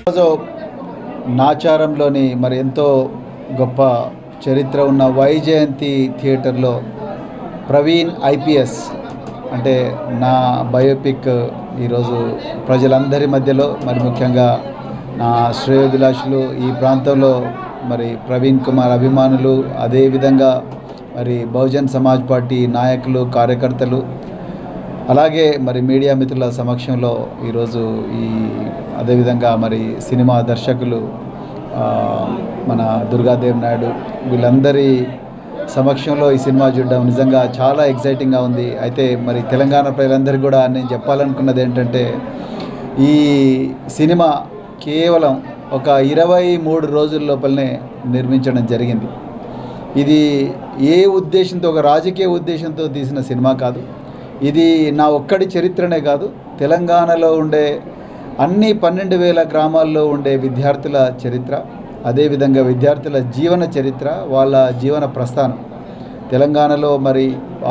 ఈరోజు నాచారంలోని మరి ఎంతో గొప్ప చరిత్ర ఉన్న వైజయంతి థియేటర్లో ప్రవీణ్ ఐపీఎస్ అంటే నా బయోపిక్ ఈరోజు ప్రజలందరి మధ్యలో మరి ముఖ్యంగా నా శ్రేయోభిలాషులు ఈ ప్రాంతంలో మరి ప్రవీణ్ కుమార్ అభిమానులు, అదేవిధంగా మరి బహుజన్ సమాజ్ పార్టీ నాయకులు, కార్యకర్తలు, అలాగే మరి మీడియా మిత్రుల సమక్షంలో ఈరోజు అదేవిధంగా మరి సినిమా దర్శకులు మన దుర్గాదేవ్ నాయుడు వీళ్ళందరి సమక్షంలో ఈ సినిమా చూడడం నిజంగా చాలా ఎక్సైటింగ్గా ఉంది. అయితే మరి తెలంగాణ ప్రజలందరికీ కూడా నేను చెప్పాలనుకున్నది ఏంటంటే, ఈ సినిమా కేవలం ఒక 23 రోజుల లోపలనే నిర్మించడం జరిగింది. ఇది ఏ ఉద్దేశంతో, ఒక రాజకీయ ఉద్దేశంతో తీసిన సినిమా కాదు. ఇది నా ఒక్కడి చరిత్రనే కాదు, తెలంగాణలో ఉండే అన్ని 12,000 గ్రామాల్లో ఉండే విద్యార్థుల చరిత్ర, అదేవిధంగా విద్యార్థుల జీవన చరిత్ర, వాళ్ళ జీవన ప్రస్థానం. తెలంగాణలో మరి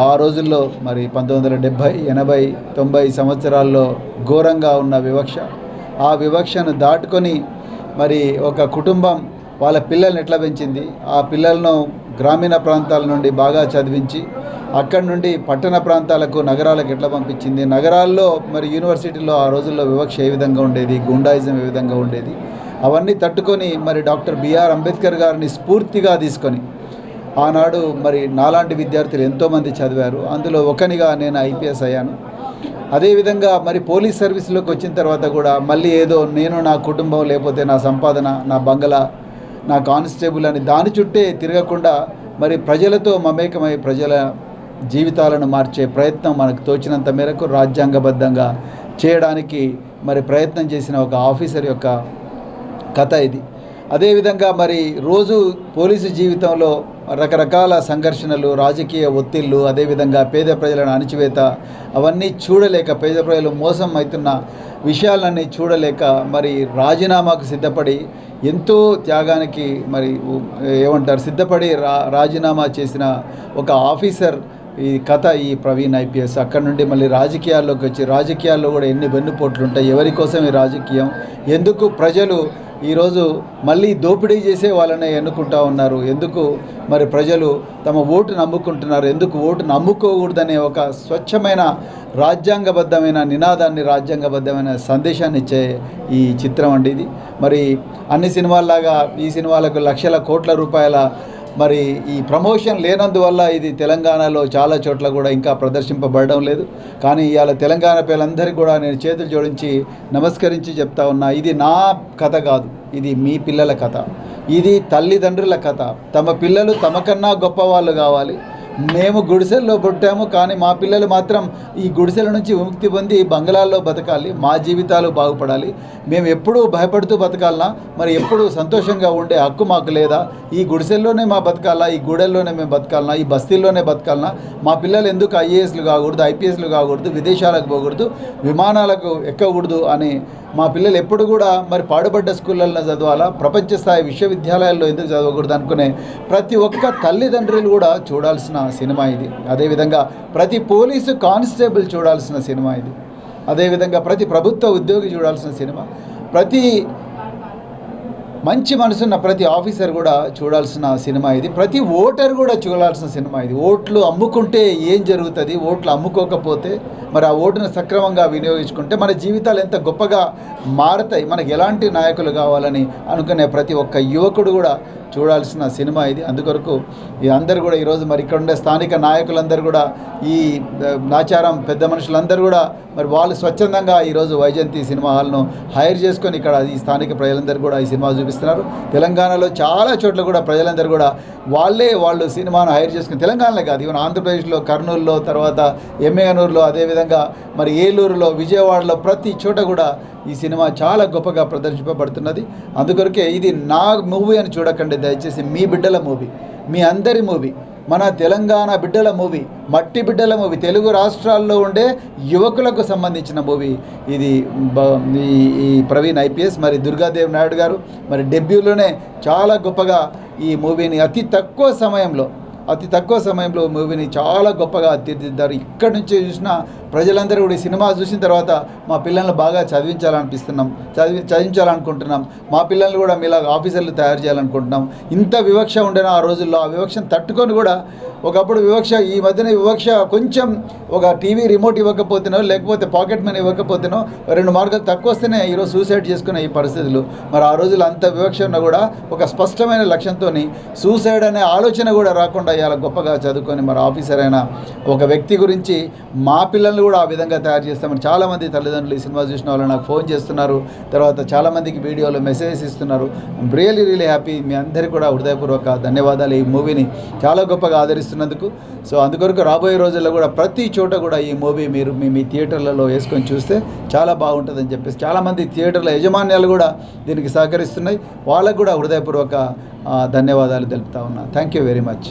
ఆ రోజుల్లో మరి 1970, 80, 90 సంవత్సరాల్లో ఘోరంగా ఉన్న వివక్ష, ఆ వివక్షను దాటుకొని మరి ఒక కుటుంబం వాళ్ళ పిల్లల్ని ఎట్లా పెంచింది, ఆ పిల్లలను గ్రామీణ ప్రాంతాల నుండి బాగా చదివించి అక్కడి నుండి పట్టణ ప్రాంతాలకు, నగరాలకు ఎట్లా పంపించింది, నగరాల్లో మరి యూనివర్సిటీలో ఆ రోజుల్లో వివక్ష ఏ విధంగా ఉండేది, గుండాయిజం ఏ విధంగా ఉండేది, అవన్నీ తట్టుకొని మరి డాక్టర్ బిఆర్ అంబేద్కర్ గారిని స్ఫూర్తిగా తీసుకొని ఆనాడు మరి నాలాంటి విద్యార్థులు ఎంతోమంది చదివారు. అందులో ఒకనిగా నేను ఐపీఎస్ అయ్యాను. అదేవిధంగా మరి పోలీస్ సర్వీస్లోకి వచ్చిన తర్వాత కూడా మళ్ళీ ఏదో నేను, నా కుటుంబం, లేకపోతే నా సంపాదన, నా బంగళా, నా కానిస్టేబుల్ అని దాని చుట్టే తిరగకుండా మరి ప్రజలతో మమేకమై ప్రజల జీవితాలను మార్చే ప్రయత్నం మనకు తోచినంత మేరకు రాజ్యాంగబద్ధంగా చేయడానికి మరి ప్రయత్నం చేసిన ఒక ఆఫీసర్ యొక్క కథ ఇది. అదేవిధంగా మరి రోజు పోలీసు జీవితంలో రకరకాల సంఘర్షణలు, రాజకీయ ఒత్తిళ్ళు, అదేవిధంగా పేద ప్రజలను అణిచివేత, అవన్నీ చూడలేక, పేద ప్రజలు మోసం అవుతున్న విషయాలన్నీ చూడలేక మరి రాజీనామాకు సిద్ధపడి, ఎంతో త్యాగానికి మరి సిద్ధపడి రాజీనామా చేసిన ఒక ఆఫీసర్ ఈ కథ ఈ ప్రవీణ్ ఐపీఎస్. అక్కడ నుండి మళ్ళీ రాజకీయాల్లోకి వచ్చి, రాజకీయాల్లో కూడా ఎన్ని వెన్నుపోట్లు ఉంటాయి, ఎవరి కోసం ఈ రాజకీయం, ఎందుకు ప్రజలు ఈరోజు మళ్ళీ దోపిడీ చేసే వాళ్ళనే ఎన్నుకుంటా ఉన్నారు, ఎందుకు మరి ప్రజలు తమ ఓటు నమ్ముకుంటున్నారు, ఎందుకు ఓటు నమ్ముకోకూడదనే ఒక స్వచ్ఛమైన రాజ్యాంగబద్ధమైన నినాదాన్ని, రాజ్యాంగబద్ధమైన సందేశాన్ని ఇచ్చే ఈ చిత్రం అండి ఇది. మరి అన్ని సినిమాల్లాగా ఈ సినిమాలకు లక్షల కోట్ల రూపాయల మరి ఈ ప్రమోషన్ లేనందువల్ల ఇది తెలంగాణలో చాలా చోట్ల కూడా ఇంకా ప్రదర్శింపబడడం లేదు. కానీ ఇవాళ తెలంగాణ పిల్లలందరికీ కూడా నేను చేతులు జోడించి నమస్కరించి చెప్తా ఉన్నా, ఇది నా కథ కాదు, ఇది మీ పిల్లల కథ, ఇది తల్లిదండ్రుల కథ. తమ పిల్లలు తమకన్నా గొప్పవాళ్ళు కావాలి. మేము గుడిసెల్లో పుట్టాము, కానీ మా పిల్లలు మాత్రం ఈ గుడిసెల నుంచి విముక్తి పొంది బంగ్లాల్లో బతకాలి, మా జీవితాలు బాగుపడాలి. మేము ఎప్పుడూ భయపడుతూ బతకాలనా, మరి ఎప్పుడు సంతోషంగా ఉండే హక్కు మాకు లేదా? ఈ గుడిసెల్లోనే మా బతకాలా, ఈ గూడెల్లోనే మేము బతకాలనా, ఈ బస్తీల్లోనే బతకాలనా? మా పిల్లలు ఎందుకు ఐఏఎస్లు కాకూడదు, ఐపీఎస్లు కాకూడదు, విదేశాలకు పోకూడదు, విమానాలకు ఎక్కకూడదు అని మా పిల్లలు ఎప్పుడు కూడా మరి పాడుబడ్డ స్కూళ్ళల్లో చదవాలా, ప్రపంచ స్థాయి విశ్వవిద్యాలయాల్లో ఎందుకు చదవకూడదు అనుకునే ప్రతి ఒక్క తల్లిదండ్రులు కూడా చూడాల్సిన సినిమా ఇది. అదేవిధంగా ప్రతి పోలీసు కానిస్టేబుల్ చూడాల్సిన సినిమా ఇది. అదేవిధంగా ప్రతి ప్రభుత్వ ఉద్యోగి చూడాల్సిన సినిమా, ప్రతి మంచి మనసున్న ప్రతి ఆఫీసర్ కూడా చూడాల్సిన సినిమా ఇది. ప్రతి ఓటర్ కూడా చూడాల్సిన సినిమా ఇది. ఓట్లు అమ్ముకుంటే ఏం జరుగుతుంది, ఓట్లు అమ్ముకోకపోతే మరి ఆ ఓటును సక్రమంగా వినియోగించుకుంటే మన జీవితాలు ఎంత గొప్పగా మారతాయి, మనకు ఎలాంటి నాయకులు కావాలని అనుకునే ప్రతి ఒక్క యువకుడు కూడా చూడాల్సిన సినిమా ఇది. అందుకొరకు అందరూ కూడా ఈరోజు మరి ఇక్కడ ఉండే స్థానిక నాయకులందరూ కూడా, ఈ నాచారం పెద్ద మనుషులందరూ కూడా మరి వాళ్ళు స్వచ్ఛందంగా ఈరోజు వైజయంతి సినిమా హాల్ను హైర్ చేసుకొని ఇక్కడ ఈ స్థానిక ప్రజలందరూ కూడా ఈ సినిమా చూపిస్తున్నారు. తెలంగాణలో చాలా చోట్ల కూడా ప్రజలందరూ కూడా వాళ్ళు సినిమాను హైర్ చేసుకుని, తెలంగాణలో కాదు, ఈవెన్ ఆంధ్రప్రదేశ్లో, కర్నూలులో, తర్వాత ఎమ్మెగనూరులో, అదేవిధంగా మరి ఏలూరులో, విజయవాడలో ప్రతి చోట కూడా ఈ సినిమా చాలా గొప్పగా ప్రదర్శింపబడుతున్నది. అందుకొరకే ఇది నా మూవీ అని చూడకండి, దయచేసి మీ బిడ్డల మూవీ, మీ అందరి మూవీ, మన తెలంగాణ బిడ్డల మూవీ, మట్టి బిడ్డల మూవీ, తెలుగు రాష్ట్రాల్లో ఉండే యువకులకు సంబంధించిన మూవీ ఇది. ఈ ప్రవీణ్ ఐపీఎస్ మరి దుర్గాదేవ్ నాయుడు గారు మరి డెబ్యూలోనే చాలా గొప్పగా ఈ మూవీని అతి తక్కువ సమయంలో అతి తక్కువ సమయంలో మూవీని చాలా గొప్పగా తీర్చిదిద్దారు. ఇక్కడి నుంచి చూసిన ప్రజలందరూ కూడా ఈ సినిమా చూసిన తర్వాత మా పిల్లల్ని బాగా చదివించాలనుకుంటున్నాం, మా పిల్లల్ని కూడా మీలాగా ఆఫీసర్లు తయారు చేయాలనుకుంటున్నాం. ఇంత వివక్ష ఉండేనా ఆ రోజుల్లో, ఆ వివక్షను తట్టుకొని కూడా ఒకప్పుడు వివక్ష, ఈ మధ్యన వివక్ష కొంచెం ఒక టీవీ రిమోట్ ఇవ్వకపోతేనో లేకపోతే పాకెట్ మనీ ఇవ్వకపోతేనో 2 మార్కులు తక్కువ వస్తేనే ఈరోజు సూసైడ్ చేసుకునే ఈ పరిస్థితులు. మరి ఆ రోజులు అంత వివక్ష ఉన్నా కూడా ఒక స్పష్టమైన లక్ష్యంతో సూసైడ్ అనే ఆలోచన కూడా రాకుండా ఇలా గొప్పగా చదువుకొని మరి ఆఫీసర్ అయిన ఒక వ్యక్తి గురించి మా పిల్లల్ని కూడా ఆ విధంగా తయారు చేస్తామని చాలామంది తల్లిదండ్రులు ఈ సినిమా చూసిన వాళ్ళు నాకు ఫోన్ చేస్తున్నారు. తర్వాత చాలామందికి వీడియోలో మెసేజెస్ ఇస్తున్నారు. Really happy. మీ అందరికీ కూడా హృదయపూర్వక ధన్యవాదాలు ఈ మూవీని చాలా గొప్పగా ఆదరిస్తున్నందుకు. సో అందుకొరకు రాబోయే రోజుల్లో కూడా ప్రతి చోట కూడా ఈ మూవీ మీరు మీ థియేటర్లలో వేసుకొని చూస్తే చాలా బాగుంటుందని చెప్పేసి చాలామంది థియేటర్ల యజమాన్యాలు కూడా దీనికి సహకరిస్తున్నాయి. వాళ్ళకు కూడా హృదయపూర్వక ధన్యవాదాలు తెలుపుతా ఉన్నా. Thank you very much.